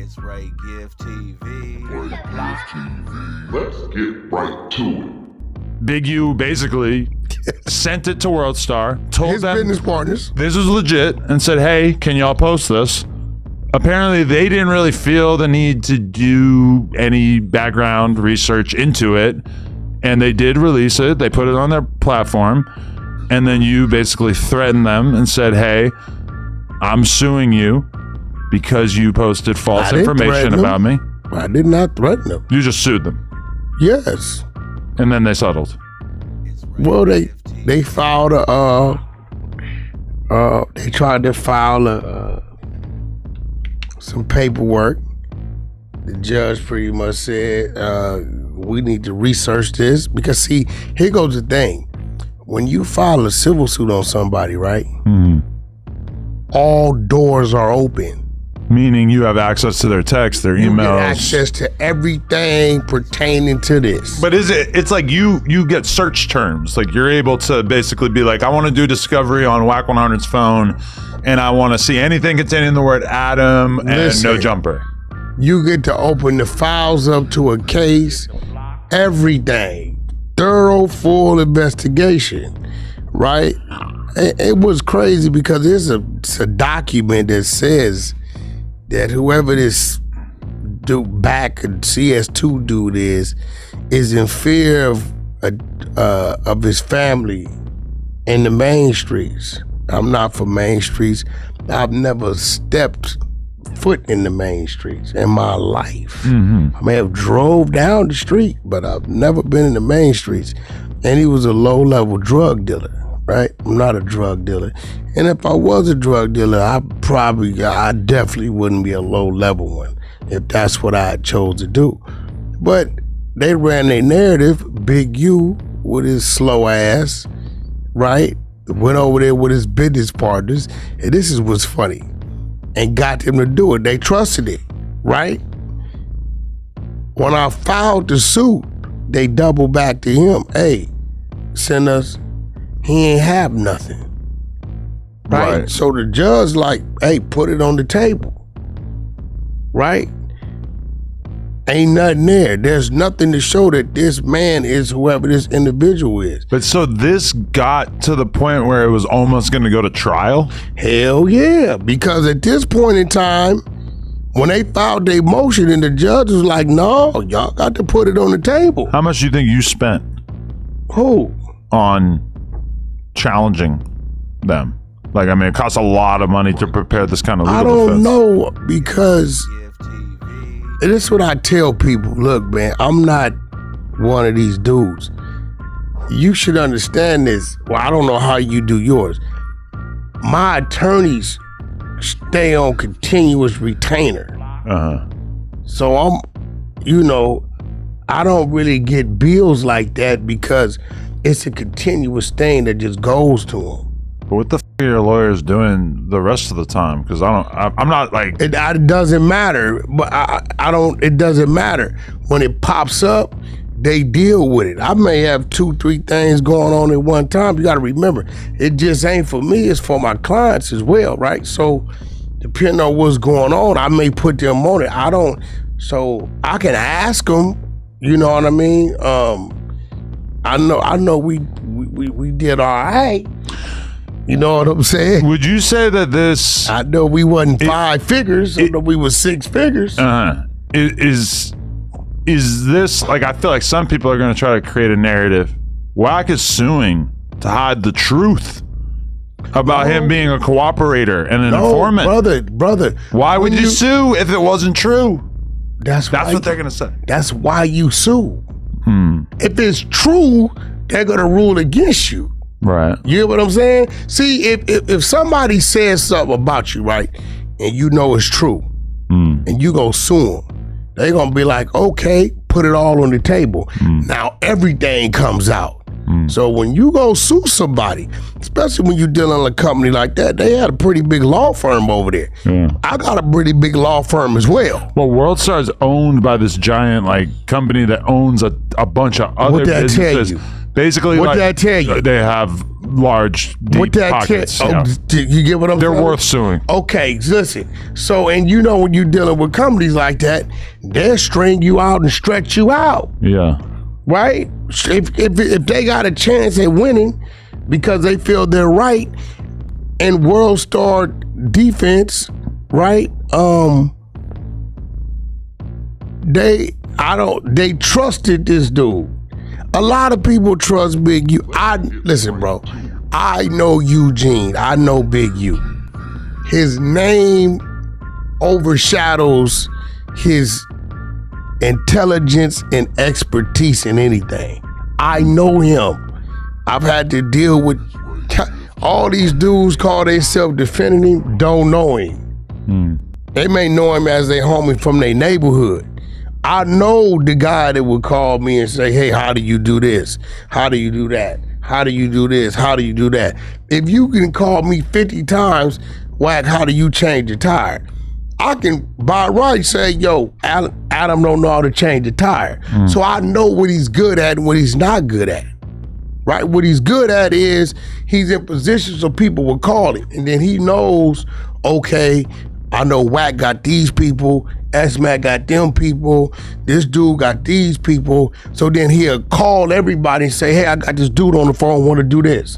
It's Ray Give TV. Let's get right to it. Big U basically sent it to Worldstar, told his them business partners this was legit, and said, hey, can y'all post this? Apparently, they didn't really feel the need to do any background research into it, and they did release it. They put it on their platform, and then you basically threatened them and said, hey, I'm suing you because you posted false information about me. I did not threaten them. You just sued them. Yes. And then they settled. Well, they filed they tried to file some paperwork. The judge pretty much said, we need to research this because see, here goes the thing. When you file a civil suit on somebody, right? Mm-hmm. All doors are open. Meaning you have access to their texts, their emails. You get access to everything pertaining to this. But it's like you get search terms. Like you're able to basically be like, I want to do discovery on Wack 100's phone and I want to see anything containing the word Adam and no jumper. You get to open the files up to a case, everything. Thorough, full investigation, right? It was crazy because it's a document that says that whoever this dude back CS2 dude is in fear of his family in the main streets. I'm not from main streets. I've never stepped foot in the main streets in my life. Mm-hmm. I may have drove down the street, but I've never been in the main streets. And he was a low-level drug dealer. Right? I'm not a drug dealer. And if I was a drug dealer, I definitely wouldn't be a low-level one if that's what I chose to do. But they ran their narrative, Big U with his slow ass, right? Went over there with his business partners, and this is what's funny, and got them to do it. They trusted it, right? When I filed the suit, they doubled back to him, hey, send us. He ain't have nothing, right? So the judge like, hey, put it on the table, right? Ain't nothing there. There's nothing to show that this man is whoever this individual is. But so this got to the point where it was almost going to go to trial? Hell yeah, because at this point in time, when they filed their motion and the judge was like, no, y'all got to put it on the table. How much do you think you spent? Who? On challenging them? Like, I mean, it costs a lot of money to prepare this kind of legal defense. I don't know, because this is what I tell people. Look, man, I'm not one of these dudes. You should understand this. Well, I don't know how you do yours. My attorneys stay on continuous retainer. Uh-huh. So I don't really get bills like that because it's a continuous thing that just goes to them. But what the f are your lawyers doing the rest of the time? Because I'm not like... It doesn't matter, but it doesn't matter. When it pops up, they deal with it. I may have 2-3 things going on at one time. You got to remember, it just ain't for me, it's for my clients as well, right? So depending on what's going on, I may put them on it. So I can ask them, you know what I mean? I know we did all right. You know what I'm saying? Would you say that this... I know we wasn't 5 figures. I know we was 6 figures. Is this... Like, I feel like some people are going to try to create a narrative. Wack is suing to hide the truth about him being a cooperator and an informant. Brother. Why would you sue if it wasn't true? That's what they're going to say. That's why you sue. If it's true, they're gonna rule against you. Right. You know what I'm saying? See, if somebody says something about you, right, and you know it's true, and you go sue them, they're gonna be like, okay, put it all on the table. Now everything comes out. So when you go sue somebody, especially when you're dealing with a company like that, they had a pretty big law firm over there. Yeah. I got a pretty big law firm as well. Well, Worldstar is owned by this giant company that owns a bunch of other businesses. Tell you? Basically, what did I tell you? They have large, deep With that pockets. you get what I'm saying? They're worth suing. Okay, listen. So, and you know when you're dealing with companies like that, they'll string you out and stretch you out, Yeah. right? If they got a chance at winning because they feel they're right, and Worldstar defense, right? They trusted this dude. A lot of people trust Big U. Listen, bro. I know Eugene. I know Big U. His name overshadows his intelligence and expertise in anything. I know him. I've had to deal with all these dudes call themselves defending him, don't know him. They may know him as their homie from their neighborhood. I know the guy that would call me and say, hey, how do you do this? How do you do that? How do you do this? How do you do that? If you can call me 50 times, Wack, how do you change a tire? I can by right say, yo, Adam don't know how to change a tire. So I know what he's good at and what he's not good at. Right? What he's good at is he's in positions so people will call him. And then he knows, okay, I know Wack got these people, S-Mac got them people, this dude got these people. So then he'll call everybody and say, hey, I got this dude on the phone, want to do this.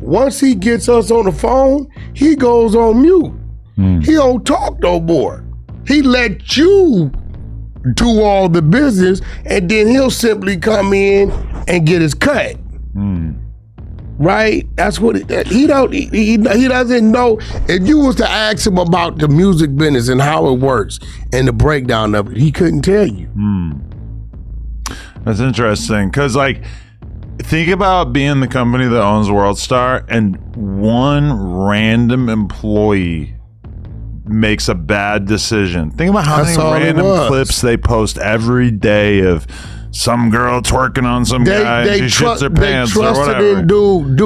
Once he gets us on the phone, he goes on mute. He don't talk no more. He let you do all the business, and then he'll simply come in and get his cut. Right? That's what he doesn't know. If you was to ask him about the music business and how it works and the breakdown of it, he couldn't tell you. That's interesting, because like, think about being the company that owns Worldstar and one random employee makes a bad decision. Think about how many random clips they post every day of some girl twerking on some guy and she shits her pants or whatever. Dude.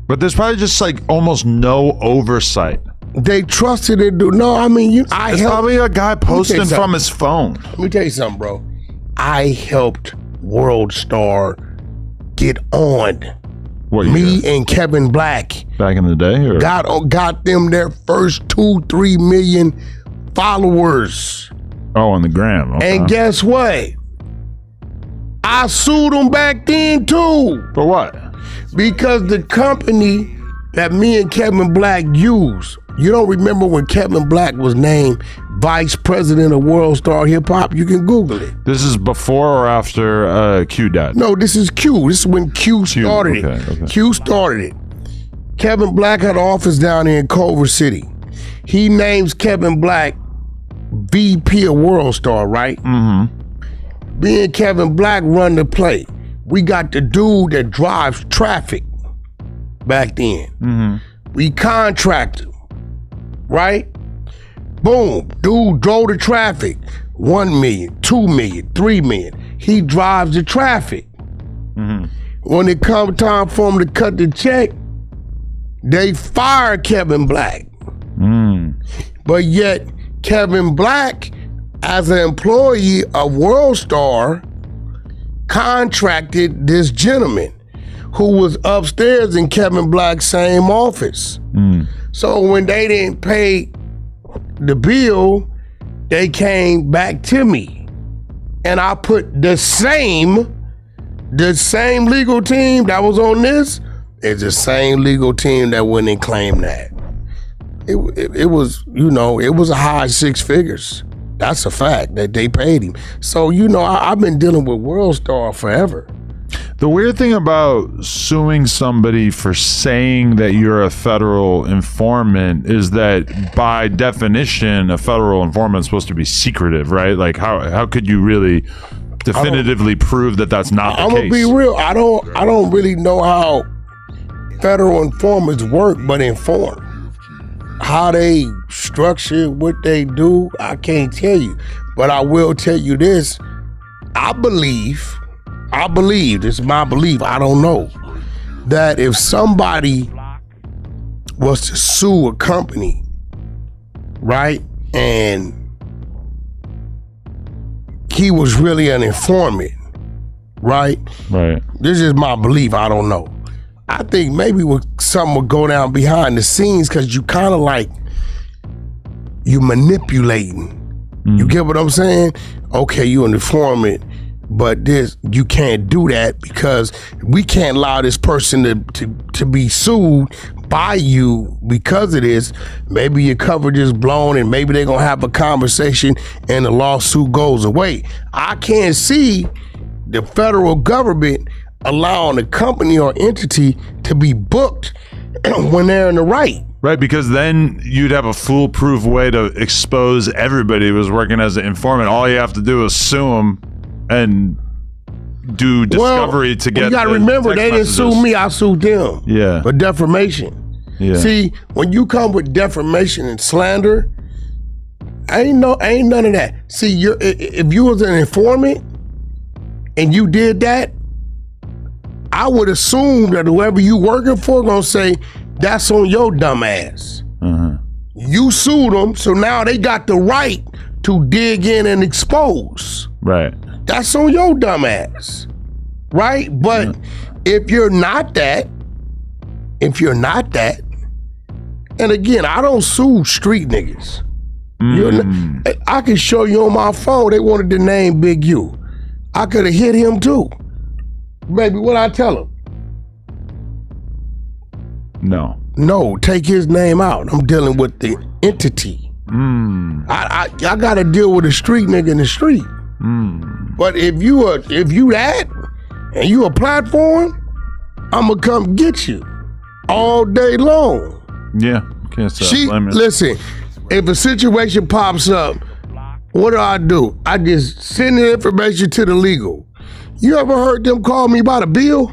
But there's probably just like almost no oversight. They trusted it, dude. No, I mean, it's probably a guy posting from his phone. Let me tell you something, bro. I helped Worldstar get on. Me and Kevin Black. Back in the day? Or? Got them their first 2-3 million followers. Oh, on the gram. Okay. And guess what? I sued them back then too. For what? Because the company that me and Kevin Black used, you don't remember when Kevin Black was named vice president of Worldstar Hip Hop? You can Google it. This is before or after Q died? No, this is Q. This is when Q started it. Okay. Q started it. Kevin Black had an office down here in Culver City. He names Kevin Black VP of Worldstar, right? Me and Kevin Black run the play. We got the dude that drives traffic back then. We contracted him, right? Boom, dude drove the traffic. 1 million, 2 million, 3 million. He drives the traffic. When it come time for him to cut the check, they fire Kevin Black. But yet, Kevin Black, as an employee of Worldstar, contracted this gentleman who was upstairs in Kevin Black's same office. So when they didn't pay the bill, they came back to me. And I put the same legal team that was on this is the same legal team that went and claimed that. It was, it was a high 6 figures. That's a fact that they paid him. So, I've been dealing with Worldstar forever. The weird thing about suing somebody for saying that you're a federal informant is that by definition, a federal informant is supposed to be secretive, right? Like how could you really definitively prove that that's not the case? I'm gonna be real. I don't really know how federal informants work, but inform. How they structure what they do, I can't tell you. But I will tell you this. I believe, this is my belief, I don't know, that if somebody was to sue a company, right, and he was really an informant, right? Right. This is my belief, I don't know. I think maybe something would go down behind the scenes because you kind of like you manipulating. You get what I'm saying? Okay, you an informant, but this you can't do that because we can't allow this person to be sued by you because of this. Maybe your coverage is blown and maybe they're gonna have a conversation and the lawsuit goes away. I can't see the federal government allowing a company or entity to be booked when they're in the right. Right, because then you'd have a foolproof way to expose everybody who was working as an informant. All you have to do is sue them and do discovery to get. You got to remember, they didn't sue me; I sued them. Yeah, for defamation. Yeah. See, when you come with defamation and slander, ain't none of that. See, if you was an informant and you did that, I would assume that whoever you working for gonna say, that's on your dumb ass. You sued them, so now they got the right to dig in and expose. Right. That's on your dumb ass. Right? But if you're not that, and again, I don't sue street niggas. I can show you on my phone, they wanted to name Big U. I could have hit him too. Baby, what I tell him? No, take his name out. I'm dealing with the entity. I got to deal with a street nigga in the street. But if you that and you a platform, I'm gonna come get you all day long. Yeah, can't say listen. If a situation pops up, what do? I just send the information to the legal. You ever heard them call me about a bill?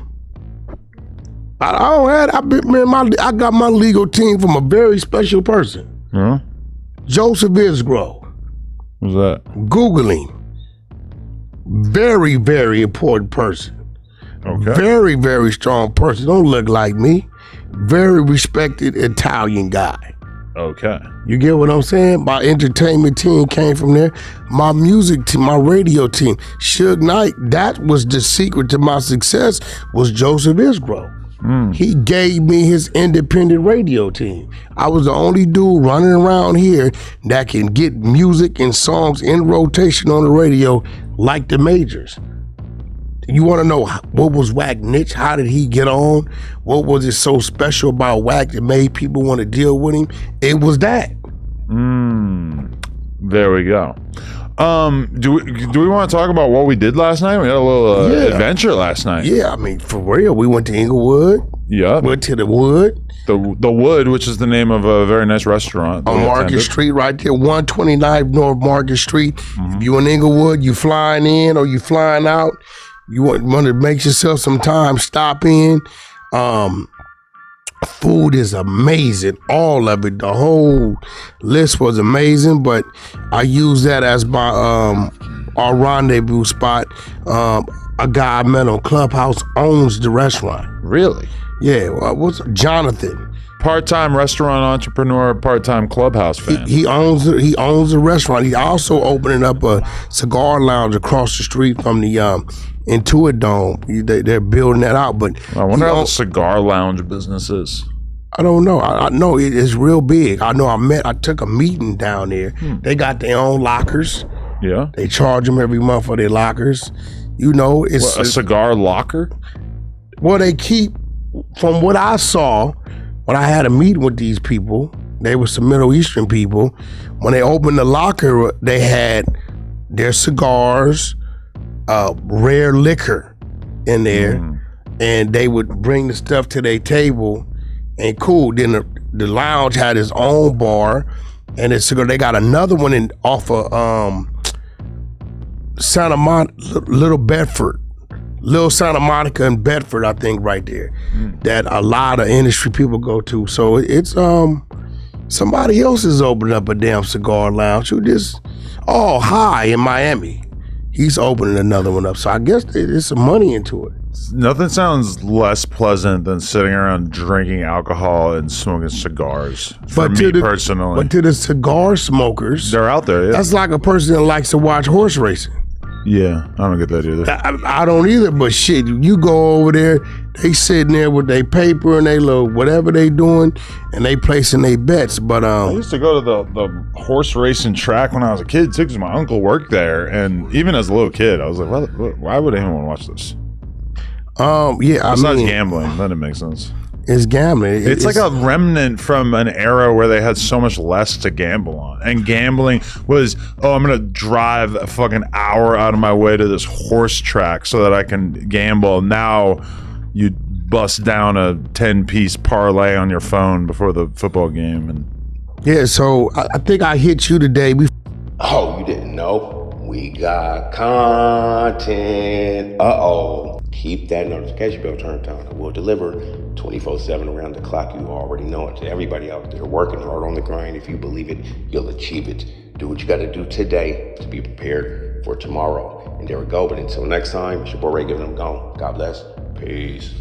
I got my legal team from a very special person. Huh? Joseph Isgrove. Who's that? Googling. Very, very important person. Okay. Very, very strong person. Don't look like me. Very respected Italian guy. Okay. You get what I'm saying? My entertainment team came from there. My music team, my radio team. Suge Knight, that was the secret to my success, was Joseph Isgrove. He gave me his independent radio team. I was the only dude running around here that can get music and songs in rotation on the radio like the majors. You want to know what was Wack niche? How did he get on? What was it so special about Wack that made people want to deal with him? It was that. There we go. Do we want to talk about what we did last night? We had a little adventure last night. Yeah, I mean, for real. We went to Inglewood. Yeah. Went to the Wood. The Wood, which is the name of a very nice restaurant. On Market Street, right there, 129 North Market Street. If you in Inglewood, you flying in or you flying out, you want to make yourself some time, stop in. Food is amazing, all of it. The whole list was amazing, but I use that as my our rendezvous spot. A guy I met on Clubhouse owns the restaurant. Really? Yeah. What's Jonathan? Part-time restaurant entrepreneur, part-time Clubhouse fan. He owns the restaurant. He also opening up a cigar lounge across the street from the Intuit Dome. They're building that out. But I wonder how the cigar lounge business is. I don't know. I know it's real big. I know I took a meeting down there. They got their own lockers. Yeah. They charge them every month for their lockers. You know, it's a cigar locker? Well, they keep, from what I saw, when I had a meeting with these people, they were some Middle Eastern people. When they opened the locker, they had their cigars, rare liquor in there, and they would bring the stuff to their table, and cool. Then the lounge had its own bar, and they got another one off of Santa Monica, Little Santa Monica and Bedford, I think, right there, that a lot of industry people go to. So it's somebody else is opening up a damn cigar lounge who just High in Miami. He's opening another one up. So I guess there's some money into it. Nothing sounds less pleasant than sitting around drinking alcohol and smoking cigars. For me personally. But to the cigar smokers, they're out there. Yeah. That's like a person that likes to watch horse racing. Yeah, I don't get that either. I don't either, but shit, you go over there, they sitting there with their paper and they little whatever they doing, and they placing their bets. But I used to go to the horse racing track when I was a kid too, because my uncle worked there, and even as a little kid, I was like, why would anyone watch this? Yeah, Besides gambling, then it makes sense. It's gambling. It's like a remnant from an era where they had so much less to gamble on. And gambling was, I'm going to drive a fucking hour out of my way to this horse track so that I can gamble. Now you bust down a 10-piece parlay on your phone before the football game. And yeah, so I think I hit you today. Oh, you didn't know? We got content. Keep that notification bell turned on. We'll deliver 24/7 around the clock. You already know it. To everybody out there working hard on the grind, if you believe it, you'll achieve it. Do what you got to do today to be prepared for tomorrow. And there we go. But until next time, it's your boy Ray giving them gone. God bless. Peace.